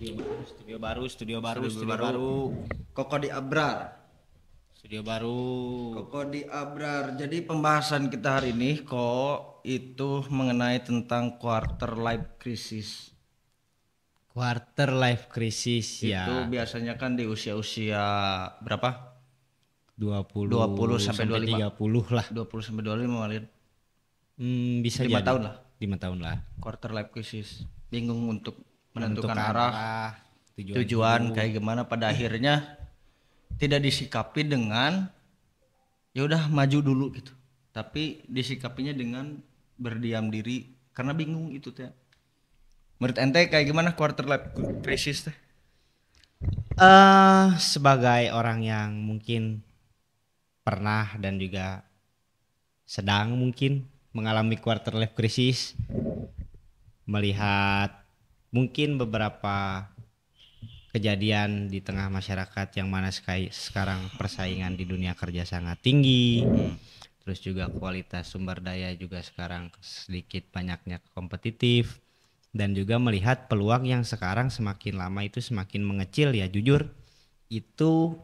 Studio baru. Koko di Abrar. Studio baru. Koko di Abrar. Jadi pembahasan kita hari ini kok itu mengenai tentang quarter life crisis. Quarter life crisis ya. Itu biasanya kan di usia-usia berapa? 20 sampai 25. 30 lah. 20 sampai 25 Malin. Bisa 5 jadi. tahun lah. 5 tahun lah. Quarter life crisis. Bingung untuk menentukan Menentukan arah, tujuan tujuan kayak gimana, pada akhirnya tidak disikapi dengan ya udah maju dulu gitu. Tapi disikapinya dengan berdiam diri karena bingung itu teh. Menurut ente kayak gimana quarter life crisis teh? Sebagai orang yang mungkin pernah dan juga sedang mungkin mengalami quarter life crisis, melihat mungkin beberapa kejadian di tengah masyarakat yang mana sekarang persaingan di dunia kerja sangat tinggi, terus juga kualitas sumber daya juga sekarang sedikit banyaknya kompetitif, dan juga melihat peluang yang sekarang semakin lama itu semakin mengecil ya, jujur itu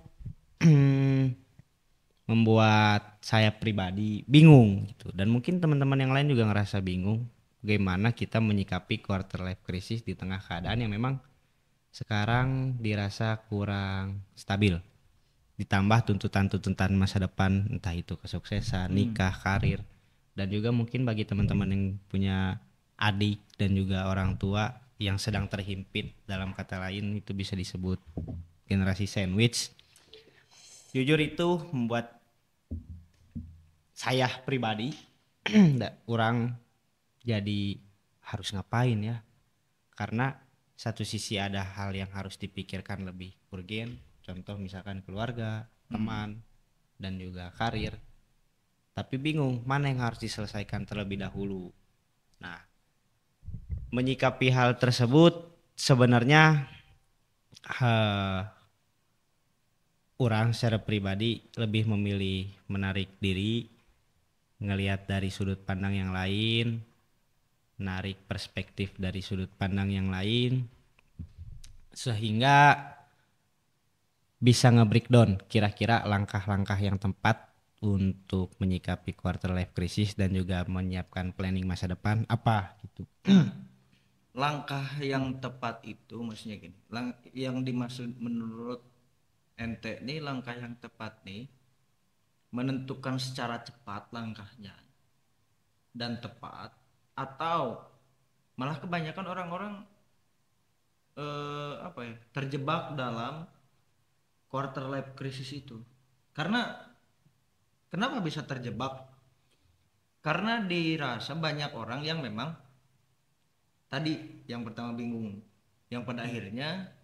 membuat saya pribadi bingung gitu, dan mungkin teman-teman yang lain juga ngerasa bingung bagaimana kita menyikapi quarter life crisis di tengah keadaan yang memang sekarang dirasa kurang stabil, ditambah tuntutan-tuntutan masa depan, entah itu kesuksesan, nikah, karir, dan juga mungkin bagi teman-teman yang punya adik dan juga orang tua yang sedang terhimpit, dalam kata lain itu bisa disebut generasi sandwich. Jujur itu membuat saya pribadi kurang jadi harus ngapain ya, karena satu sisi ada hal yang harus dipikirkan lebih urgen, contoh misalkan keluarga, teman, dan juga karir, tapi bingung mana yang harus diselesaikan terlebih dahulu. Nah, menyikapi hal tersebut sebenarnya orang secara pribadi lebih memilih menarik diri, ngelihat dari sudut pandang yang lain, narik perspektif dari sudut pandang yang lain, sehingga bisa nge-breakdown kira-kira langkah-langkah yang tepat untuk menyikapi quarter life crisis dan juga menyiapkan planning masa depan apa gitu. Langkah yang tepat itu maksudnya gini, yang dimaksud menurut ente nih, langkah yang tepat nih menentukan secara cepat langkahnya dan tepat, atau malah kebanyakan orang-orang terjebak dalam quarter life crisis itu. Karena kenapa bisa terjebak? Karena dirasa banyak orang yang memang tadi yang pertama bingung, yang pada akhirnya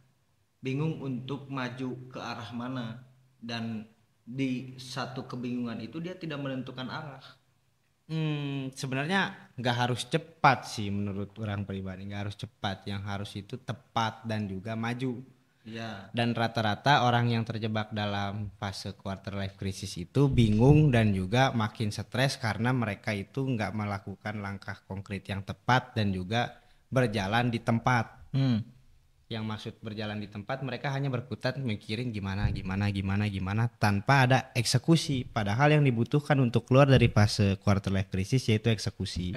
bingung untuk maju ke arah mana, dan di satu kebingungan itu dia tidak menentukan arah. Sebenarnya nggak harus cepat sih menurut orang pribadi, nggak harus cepat, yang harus itu tepat dan juga maju. Ya. Dan rata-rata orang yang terjebak dalam fase quarter life crisis itu bingung dan juga makin stres karena mereka itu nggak melakukan langkah konkret yang tepat dan juga berjalan di tempat. Yang maksud berjalan di tempat, mereka hanya berkutat mikirin gimana tanpa ada eksekusi. Padahal yang dibutuhkan untuk keluar dari fase quarter life crisis yaitu eksekusi.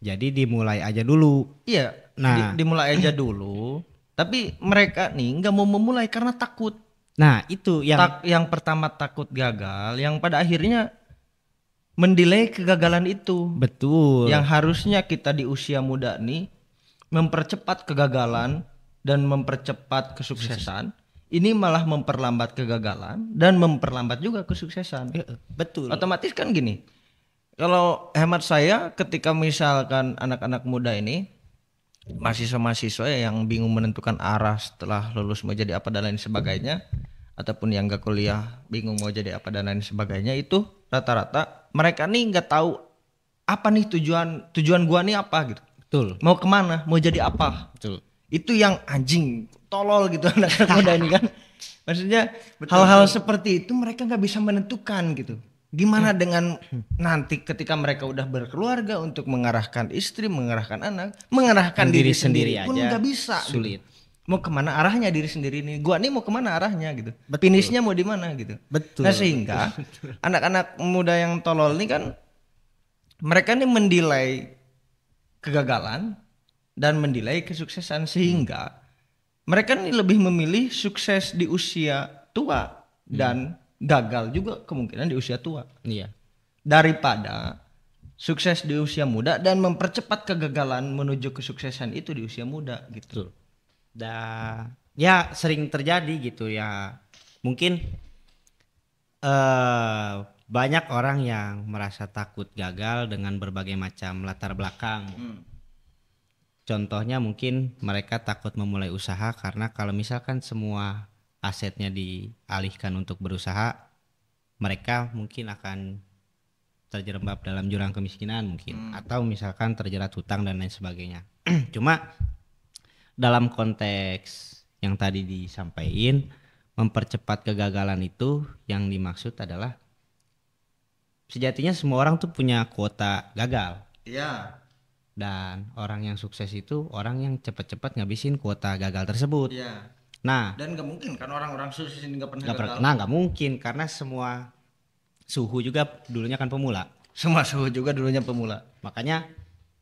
Jadi dimulai aja dulu. Iya. Nah, dimulai aja dulu. Tapi mereka nih nggak mau memulai karena takut. Nah itu yang pertama takut gagal, yang pada akhirnya mendelay kegagalan itu. Betul. Yang harusnya kita di usia muda nih mempercepat kegagalan dan mempercepat kesuksesan, ini malah memperlambat kegagalan dan memperlambat juga kesuksesan. Betul. Otomatis kan gini, kalau hemat saya, ketika misalkan anak-anak muda ini, mahasiswa-mahasiswa yang bingung menentukan arah setelah lulus mau jadi apa dan lain sebagainya, ataupun yang gak kuliah bingung mau jadi apa dan lain sebagainya, itu rata-rata mereka nih nggak tahu apa nih tujuan gua nih apa gitu. Betul. Mau kemana, mau jadi apa. Betul. Itu yang anjing tolol gitu anak-anak muda ini kan. Maksudnya hal-hal seperti itu mereka nggak bisa menentukan gitu. Gimana dengan nanti ketika mereka udah berkeluarga, untuk mengarahkan istri, mengarahkan anak, mengarahkan diri sendiri pun nggak bisa. Sulit. Gitu. mau kemana arahnya diri sendiri nih, gua nih mau kemana arahnya gitu, Betul. finishnya mau di mana gitu. Betul. Nah sehingga anak-anak muda yang tolol nih kan mereka nih mendelay kegagalan dan mendelay kesuksesan, sehingga mereka nih lebih memilih sukses di usia tua dan gagal juga kemungkinan di usia tua Iya. daripada sukses di usia muda dan mempercepat kegagalan menuju kesuksesan itu di usia muda gitu. Betul. Ya sering terjadi gitu ya. Mungkin banyak orang yang merasa takut gagal dengan berbagai macam latar belakang. Contohnya mungkin mereka takut memulai usaha karena kalau misalkan semua asetnya dialihkan untuk berusaha, mereka mungkin akan terjerembab dalam jurang kemiskinan mungkin, atau misalkan terjerat hutang dan lain sebagainya. Cuma dalam konteks yang tadi disampaikan, mempercepat kegagalan itu yang dimaksud adalah sejatinya semua orang tuh punya kuota gagal. Iya. Dan orang yang sukses itu orang yang cepat-cepat ngabisin kuota gagal tersebut. Iya. Nah, Dan nggak mungkin kan orang-orang sukses ini nggak pernah nggak gagal. nggak mungkin karena semua suhu juga dulunya kan pemula. Semua suhu juga dulunya pemula. Makanya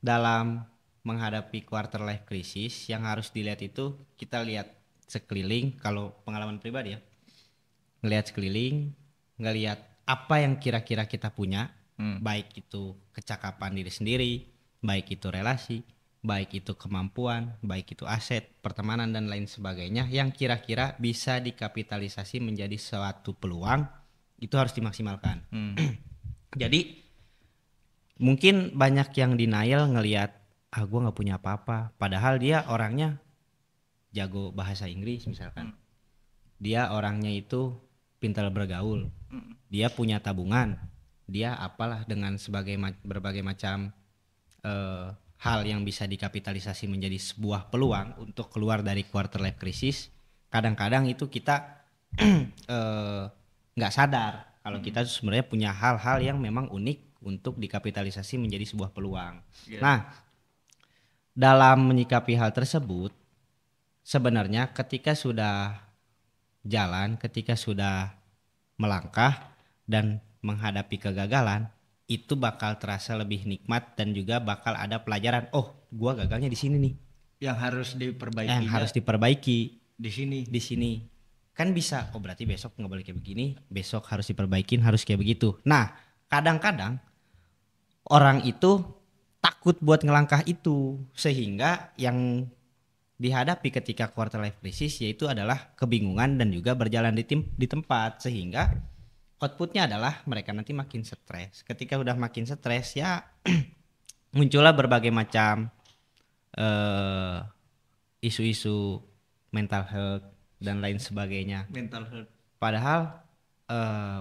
dalam menghadapi quarter life crisis yang harus dilihat itu kita lihat sekeliling. Kalau pengalaman pribadi ya, ngelihat sekeliling, ngelihat apa yang kira-kira kita punya, baik itu kecakapan diri sendiri, baik itu relasi, baik itu kemampuan, baik itu aset, pertemanan dan lain sebagainya yang kira-kira bisa dikapitalisasi menjadi suatu peluang, itu harus dimaksimalkan. Jadi mungkin banyak yang denial ngelihat gue nggak punya apa-apa, padahal dia orangnya jago bahasa Inggris misalkan, dia orangnya itu pintar bergaul, dia punya tabungan, dia apalah dengan berbagai macam hal yang bisa dikapitalisasi menjadi sebuah peluang untuk keluar dari quarter life crisis. Kadang-kadang itu kita nggak sadar kalau kita sebenarnya punya hal-hal yang memang unik untuk dikapitalisasi menjadi sebuah peluang. Nah, dalam menyikapi hal tersebut, sebenarnya ketika sudah jalan, ketika sudah melangkah dan menghadapi kegagalan, itu bakal terasa lebih nikmat dan juga bakal ada pelajaran. Oh, gua gagalnya di sini nih. Yang harus diperbaiki. Yang harus diperbaiki di sini. Di sini. Kan bisa. Oh, berarti besok nggak boleh kayak begini. Besok harus diperbaikin, harus kayak begitu. Nah, kadang-kadang orang itu takut buat ngelangkah itu, sehingga yang dihadapi ketika quarter life crisis yaitu adalah kebingungan dan juga berjalan di tempat, sehingga outputnya adalah mereka nanti makin stres. Ketika udah makin stres ya muncullah berbagai macam isu-isu mental health dan lain sebagainya. Mental health. Padahal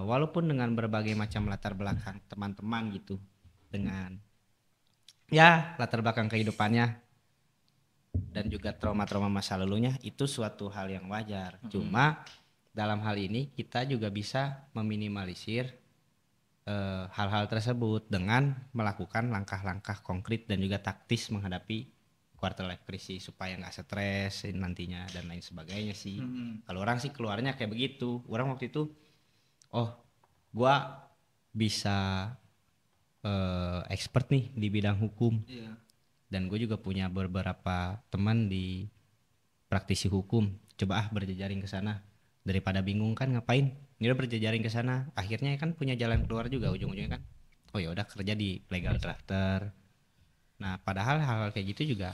walaupun dengan berbagai macam latar belakang teman-teman gitu, dengan ya latar belakang kehidupannya dan juga trauma-trauma masa lalunya, itu suatu hal yang wajar. Cuma dalam hal ini kita juga bisa meminimalisir hal-hal tersebut dengan melakukan langkah-langkah konkret dan juga taktis menghadapi quarter life crisis supaya nggak stres nantinya dan lain sebagainya sih. Kalau orang sih keluarnya kayak begitu. Orang waktu itu, oh, gua bisa expert nih di bidang hukum. Dan gue juga punya beberapa teman di praktisi hukum. Coba berjejaring ke sana. Daripada bingung kan ngapain? Ini udah berjejaring ke sana. Akhirnya kan punya jalan keluar juga ujung-ujungnya kan. Oh ya udah kerja di legal drafter. Nah, padahal hal-hal kayak gitu juga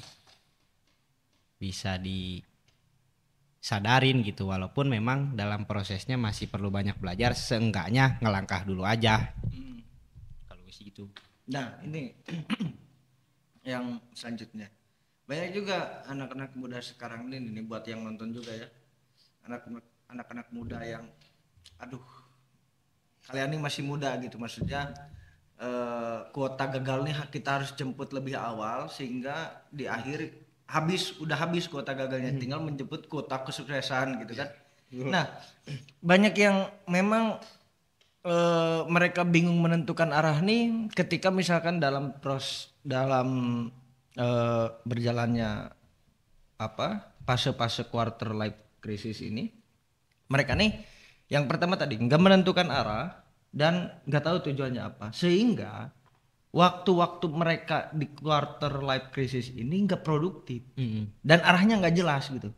bisa disadarin gitu, walaupun memang dalam prosesnya masih perlu banyak belajar, seenggaknya ngelangkah dulu aja. Kalau sih gitu. Nah, ini yang selanjutnya. Banyak juga anak-anak muda sekarang ini buat yang nonton juga ya. Anak-anak muda yang aduh, kalian ini masih muda gitu, maksudnya kuota gagalnya kita harus jemput lebih awal sehingga di akhir udah habis kuota gagalnya, tinggal menjemput kuota kesuksesan gitu kan. Nah, banyak yang memang mereka bingung menentukan arah nih ketika misalkan dalam berjalannya fase-fase quarter life crisis ini, mereka nih yang pertama tadi nggak menentukan arah dan nggak tahu tujuannya apa, sehingga waktu-waktu mereka di quarter life crisis ini nggak produktif dan arahnya nggak jelas gitu.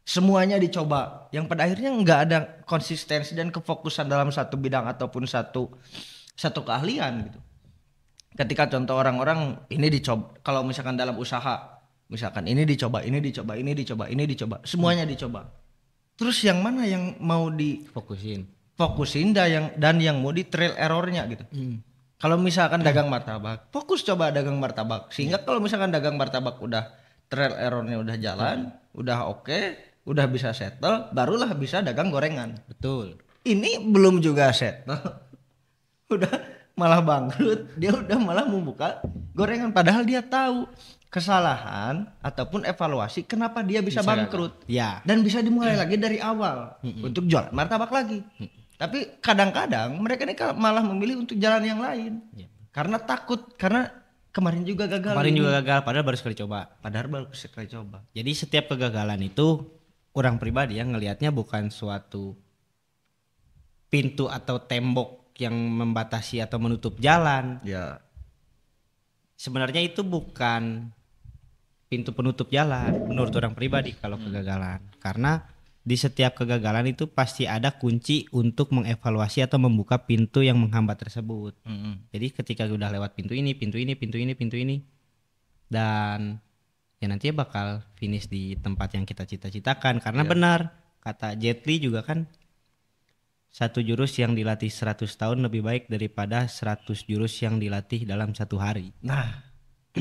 Semuanya dicoba, yang pada akhirnya nggak ada konsistensi dan kefokusan dalam satu bidang ataupun satu keahlian gitu. Ketika contoh orang-orang ini dicoba, kalau misalkan dalam usaha, misalkan ini dicoba, ini dicoba, ini dicoba, ini dicoba, semuanya dicoba. Terus yang mana yang mau fokusin dan yang mau di trail errornya gitu. Kalau misalkan dagang martabak, fokus coba dagang martabak. Sehingga kalau misalkan dagang martabak udah trail errornya udah jalan, udah oke, udah bisa settle, barulah bisa dagang gorengan. Betul. Ini belum juga settle. Udah malah bangkrut, dia udah malah membuka gorengan padahal dia tahu kesalahan ataupun evaluasi kenapa dia bisa bangkrut. Ya. Dan bisa dimulai lagi dari awal untuk jualan martabak lagi. Tapi kadang-kadang mereka ini malah memilih untuk jalan yang lain. Ya. Karena takut, karena kemarin juga gagal. Padahal baru sekali coba. Jadi setiap kegagalan itu orang pribadi yang ngelihatnya bukan suatu pintu atau tembok yang membatasi atau menutup jalan. Ya. Sebenarnya itu bukan pintu penutup jalan menurut orang pribadi kalau kegagalan. Karena di setiap kegagalan itu pasti ada kunci untuk mengevaluasi atau membuka pintu yang menghambat tersebut. Jadi ketika udah lewat pintu ini, dan ya nanti bakal finish di tempat yang kita cita-citakan. Karena benar kata Jet Li juga kan, satu jurus yang dilatih 100 tahun lebih baik daripada 100 jurus yang dilatih dalam 1 hari. Nah,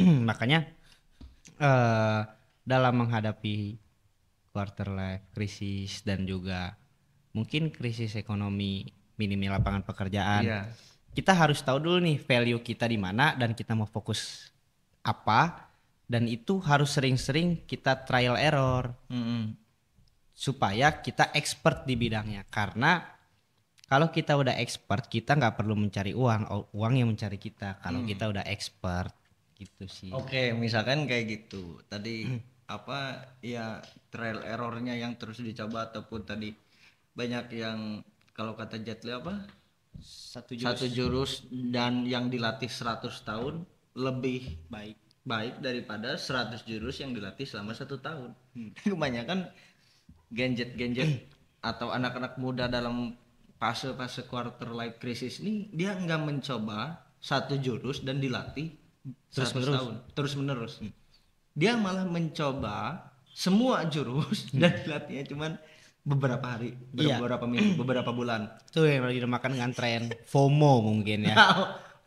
makanya dalam menghadapi quarter life krisis dan juga mungkin krisis ekonomi, minimnya lapangan pekerjaan, kita harus tahu dulu nih value kita di mana dan kita mau fokus apa, dan itu harus sering-sering kita trial error supaya kita expert di bidangnya. Karena kalau kita udah expert, kita nggak perlu mencari uang yang mencari kita kalau kita udah expert gitu sih. Oke, misalkan kayak gitu tadi trial errornya yang terus dicoba, ataupun tadi banyak yang kalau kata Jet Li satu jurus dan yang dilatih 100 tahun lebih baik daripada 100 jurus yang dilatih selama 1 tahun. Kebanyakan genjet atau anak-anak muda dalam fase quarter life crisis ini, dia nggak mencoba satu jurus dan dilatih terus menerus. Dia malah mencoba semua jurus dan dilatihnya cuman beberapa hari, beberapa minggu, beberapa bulan. Tuh yang lagi dimakan dengan tren FOMO mungkin ya.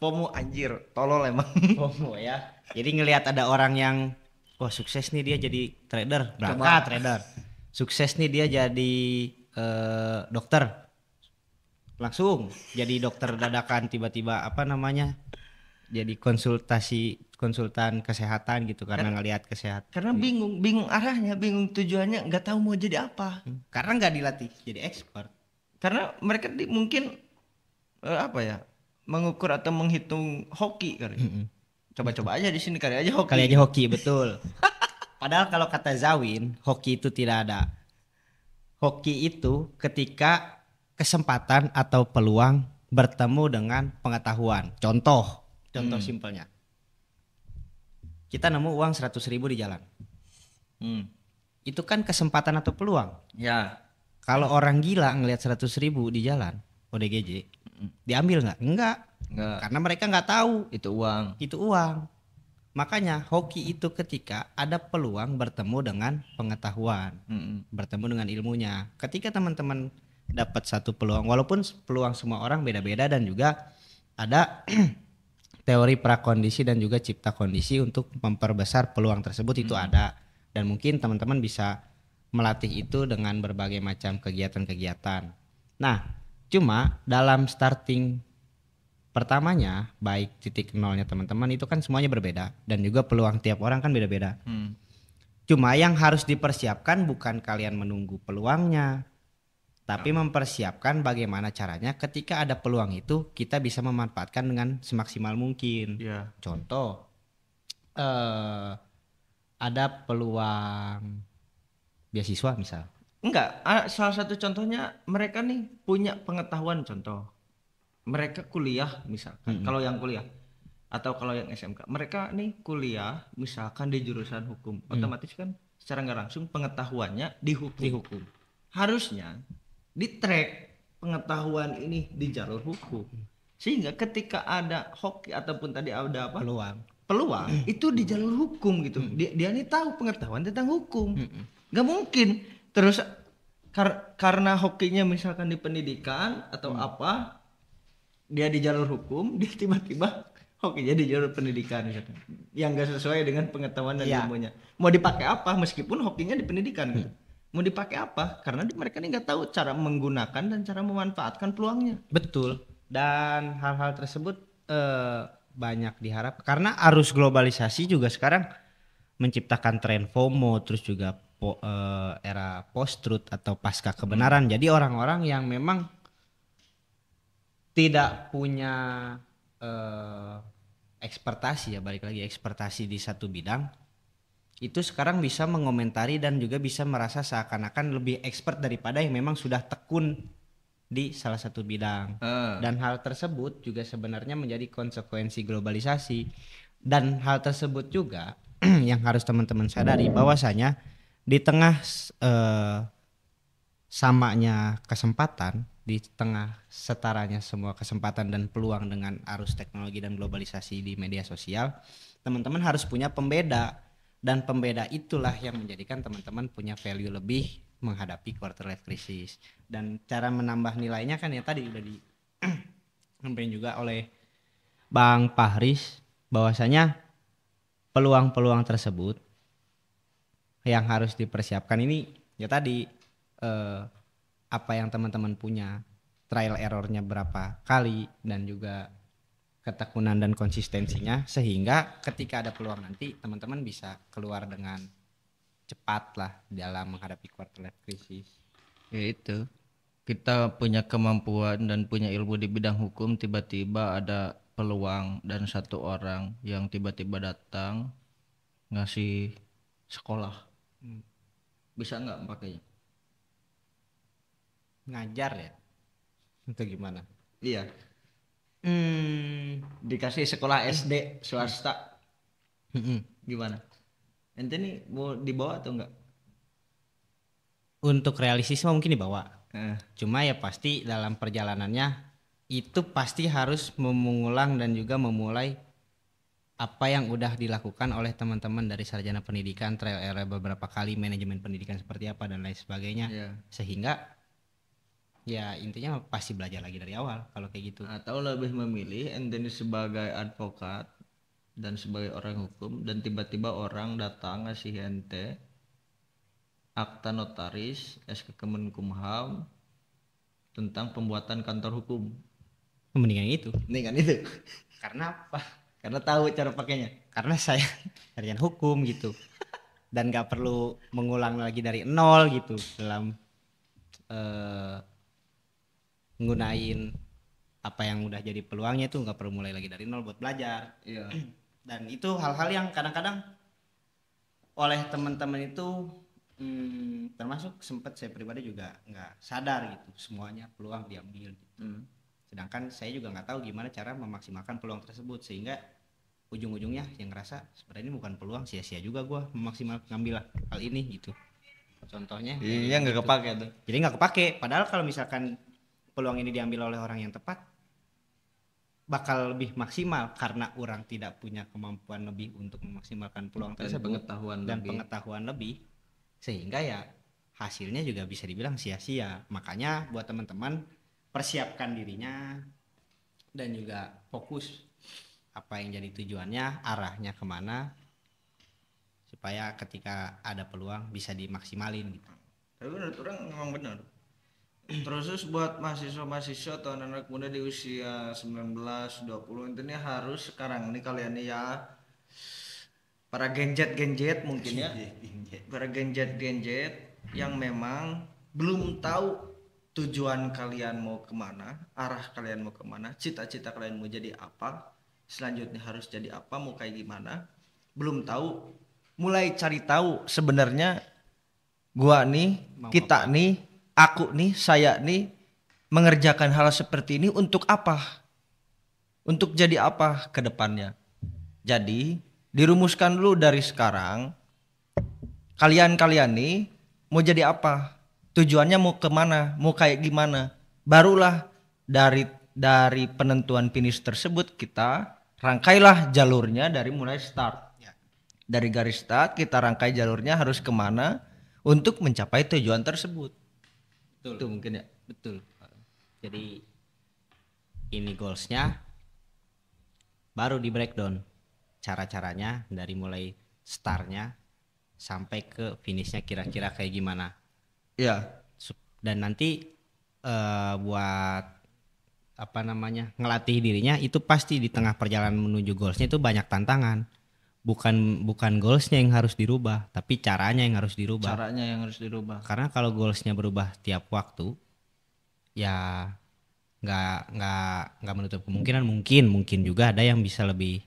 FOMO anjir, tolol emang. FOMO ya. Jadi ngelihat ada orang yang sukses nih dia jadi trader, berangkat trader. Sukses nih dia jadi dokter. Langsung jadi dokter dadakan, tiba-tiba jadi konsultan kesehatan gitu karena ngelihat kesehatan. Karena bingung arahnya, bingung tujuannya, nggak tahu mau jadi apa. Karena nggak dilatih jadi expert. Karena mereka mungkin mengukur atau menghitung hoki kali. Coba-coba aja di sini kali aja hoki betul. Padahal kalau kata Zawin, hoki itu tidak ada. Hoki itu ketika kesempatan atau peluang bertemu dengan pengetahuan. Contoh simpelnya, kita nemu uang 100.000 di jalan. Itu kan kesempatan atau peluang. Ya. Kalau orang gila ngelihat 100.000 di jalan, ODGJ, diambil nggak? Enggak. Karena mereka nggak tahu itu uang. Makanya hoki itu ketika ada peluang bertemu dengan pengetahuan, bertemu dengan ilmunya. Ketika teman-teman dapat satu peluang, walaupun peluang semua orang beda-beda dan juga ada teori prakondisi dan juga cipta kondisi untuk memperbesar peluang tersebut, itu ada. Dan mungkin teman-teman bisa melatih itu dengan berbagai macam kegiatan-kegiatan. Nah, cuma dalam starting pertamanya, baik titik nolnya teman-teman itu kan semuanya berbeda. Dan juga peluang tiap orang kan beda-beda. Cuma yang harus dipersiapkan bukan kalian menunggu peluangnya, tapi mempersiapkan bagaimana caranya ketika ada peluang itu kita bisa memanfaatkan dengan semaksimal mungkin. Contoh, ada peluang beasiswa misal. Enggak, salah satu contohnya mereka nih punya pengetahuan, contoh. Mereka kuliah misalkan, kalau yang kuliah atau kalau yang SMK, mereka nih kuliah misalkan di jurusan hukum, otomatis kan secara nggak langsung pengetahuannya di Di hukum. hukum. Harusnya di track pengetahuan ini di jalur hukum. Sehingga ketika ada hoki ataupun tadi ada apa? Peluang. Peluang itu di jalur hukum gitu. Dia nih tahu pengetahuan tentang hukum. Nggak mungkin terus karena hokinya misalkan di pendidikan atau apa, dia di jalur hukum, dia tiba-tiba hokinya di jalur pendidikan misalkan. Yang nggak sesuai dengan pengetahuan dan Iya. ilmunya. Mau dipakai apa meskipun hokinya di pendidikan gitu. Mau dipakai apa? Karena mereka ini nggak tahu cara menggunakan dan cara memanfaatkan peluangnya. Betul. Dan hal-hal tersebut banyak diharap karena arus globalisasi juga sekarang menciptakan tren FOMO, terus juga era post truth atau pasca kebenaran. Jadi orang-orang yang memang tidak punya ekspertasi, ya balik lagi ekspertasi di satu bidang, itu sekarang bisa mengomentari dan juga bisa merasa seakan-akan lebih expert daripada yang memang sudah tekun di salah satu bidang. Dan hal tersebut juga sebenarnya menjadi konsekuensi globalisasi. Dan hal tersebut juga yang harus teman-teman sadari bahwasanya di tengah samanya kesempatan, di tengah setaranya semua kesempatan dan peluang dengan arus teknologi dan globalisasi di media sosial, teman-teman harus punya pembeda, dan pembeda itulah yang menjadikan teman-teman punya value lebih menghadapi quarter life crisis. Dan cara menambah nilainya kan ya tadi udah disampaikan juga oleh Bang Fahris bahwasanya peluang-peluang tersebut yang harus dipersiapkan ini ya tadi apa yang teman-teman punya, trial errornya berapa kali, dan juga ketekunan dan konsistensinya, sehingga ketika ada peluang nanti teman-teman bisa keluar dengan cepat lah dalam menghadapi quarter life crisis. Ya itu, kita punya kemampuan dan punya ilmu di bidang hukum, tiba-tiba ada peluang dan satu orang yang tiba-tiba datang ngasih sekolah, bisa nggak pakainya? Ngajar ya itu gimana? Iya. Dikasih sekolah SD swasta, gimana? Ente nih mau dibawa atau enggak? Untuk realistisme mungkin dibawa, cuma ya pasti dalam perjalanannya itu pasti harus mengulang dan juga memulai apa yang udah dilakukan oleh teman-teman dari sarjana pendidikan, trial error beberapa kali, manajemen pendidikan seperti apa dan lain sebagainya. Sehingga ya intinya pasti belajar lagi dari awal kalau kayak gitu. Atau lebih memilih ente ini sebagai advokat dan sebagai orang hukum, dan tiba-tiba orang datang ngasih ente akta notaris SK Kemenkumham tentang pembuatan kantor hukum. Mendingan itu. Mendingan itu. Karena apa? Karena tahu cara pakainya. Karena saya sarjana hukum gitu. Dan gak perlu mengulang lagi dari nol gitu dalam nggunain apa yang udah jadi peluangnya tuh, nggak perlu mulai lagi dari nol buat belajar. Iya. Dan itu hal-hal yang kadang-kadang oleh teman-teman itu termasuk sempat saya pribadi juga nggak sadar gitu semuanya peluang diambil gitu. Sedangkan saya juga nggak tahu gimana cara memaksimalkan peluang tersebut, sehingga ujung-ujungnya yang ngerasa sebenarnya ini bukan peluang, sia-sia juga gue memaksimal ngambil hal ini gitu. Contohnya iya nggak kepake tuh. Jadi nggak kepake, padahal kalau misalkan peluang ini diambil oleh orang yang tepat bakal lebih maksimal karena orang tidak punya kemampuan lebih untuk memaksimalkan peluang tersebut dan pengetahuan lebih, sehingga ya hasilnya juga bisa dibilang sia-sia. Makanya buat teman-teman persiapkan dirinya dan juga fokus apa yang jadi tujuannya, arahnya kemana, supaya ketika ada peluang bisa dimaksimalin gitu. Tapi menurut orang memang benar. Terus buat mahasiswa-mahasiswa atau anak-anak muda di usia 19-20 intinya harus sekarang nih kalian ya, para genjet-genjet mungkin ya, para genjet-genjet yang memang belum tahu tujuan kalian mau kemana, arah kalian mau kemana, cita-cita kalian mau jadi apa, selanjutnya harus jadi apa, mau kayak gimana, belum tahu, mulai cari tahu sebenarnya gua nih, Mau kita nih, aku nih, saya nih mengerjakan hal seperti ini untuk apa? Untuk jadi apa ke depannya? Jadi dirumuskan dulu dari sekarang. Kalian nih mau jadi apa? Tujuannya mau kemana? Mau kayak gimana? Barulah dari penentuan finish tersebut kita rangkailah jalurnya dari mulai start. Ya. Dari garis start kita rangkai jalurnya harus kemana untuk mencapai tujuan tersebut. Betul. Itu mungkin ya. Betul. Jadi ini goalsnya, baru di breakdown cara-caranya dari mulai startnya sampai ke finishnya kira-kira kayak gimana. Iya. Dan nanti buat apa namanya ngelatih dirinya itu pasti di tengah perjalanan menuju goalsnya itu banyak tantangan. Bukan goalsnya yang harus dirubah, tapi caranya yang harus dirubah. Caranya yang harus dirubah. Karena kalau goalsnya berubah tiap waktu, ya nggak menutup kemungkinan mungkin juga ada yang bisa lebih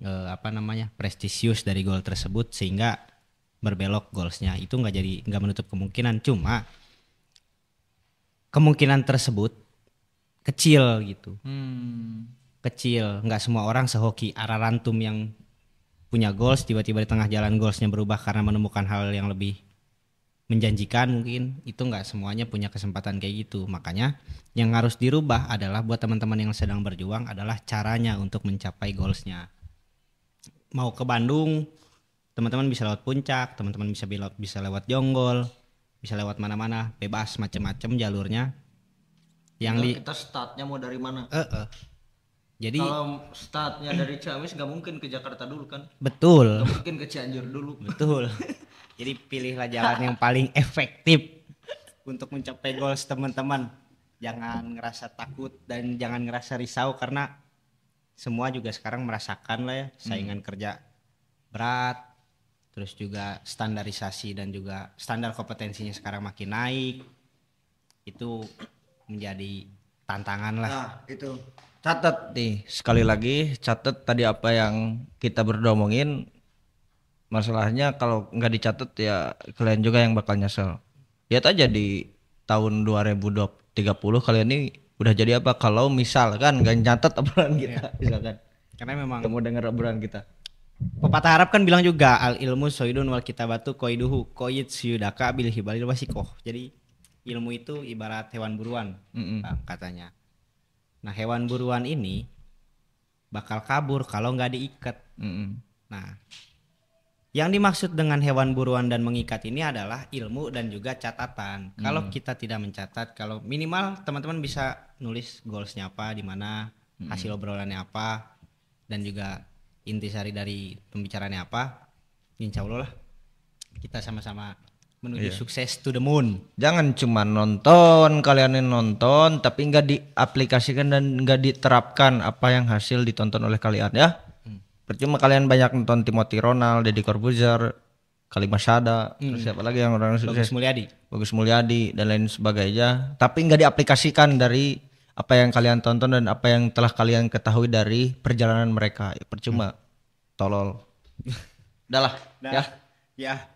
apa namanya prestisius dari goal tersebut sehingga berbelok goalsnya. Itu nggak menutup kemungkinan, cuma kemungkinan tersebut kecil gitu. Kecil, nggak semua orang sehoki Ararantum yang punya goals tiba-tiba di tengah jalan goalsnya berubah karena menemukan hal yang lebih menjanjikan. Mungkin itu nggak semuanya punya kesempatan kayak gitu. Makanya yang harus dirubah adalah buat teman-teman yang sedang berjuang adalah caranya untuk mencapai goalsnya. Mau ke Bandung, teman-teman bisa lewat puncak, teman-teman bisa lewat Jonggol, bisa lewat mana-mana, bebas macam-macam jalurnya. Yang kita startnya mau dari mana? Jadi kalau startnya dari Ciamis nggak mungkin ke Jakarta dulu kan? betul. Nggak mungkin ke Cianjur dulu. Betul. Jadi pilihlah jalan yang paling efektif untuk mencapai goals teman-teman. Jangan ngerasa takut dan jangan ngerasa risau karena semua juga sekarang merasakan lah ya saingan kerja berat, terus juga standarisasi dan juga standar kompetensinya sekarang makin naik. Itu menjadi tantangan lah. Nah itu catat nih sekali lagi, catat tadi apa yang kita berdua omongin. Masalahnya kalau nggak dicatat ya kalian juga yang bakal nyesel. Lihat aja di tahun 2030 kalian ini udah jadi apa kalau misalkan nggak nyatet obrolan kita, misalkan. Karena memang Kamu dengar obrolan kita. pepatah Arab kan bilang juga al ilmu soidun wal kitabatu koiduhu koyit syudaka bil hibalil wasikoh. Jadi ilmu itu ibarat hewan buruan, Bang, katanya. Nah hewan buruan ini bakal kabur kalau nggak diikat. Nah yang dimaksud dengan hewan buruan dan mengikat ini adalah ilmu dan juga catatan. Kalau kita tidak mencatat, kalau minimal teman-teman bisa nulis goalsnya apa, di mana, hasil obrolannya apa, dan juga intisari dari pembicaraannya apa, insya Allah lah kita sama-sama menuju sukses to the moon. Jangan cuma nonton, kalian ini nonton tapi nggak diaplikasikan dan nggak diterapkan apa yang hasil ditonton oleh kalian ya. Percuma kalian banyak nonton Timothy Ronald, Deddy Corbuzier, Kalimah Sada, terus siapa lagi yang orang sukses? Bagus Mulyadi dan lain sebagainya. Tapi nggak diaplikasikan dari apa yang kalian tonton dan apa yang telah kalian ketahui dari perjalanan mereka. Ya, percuma, tolol. Udah lah, ya.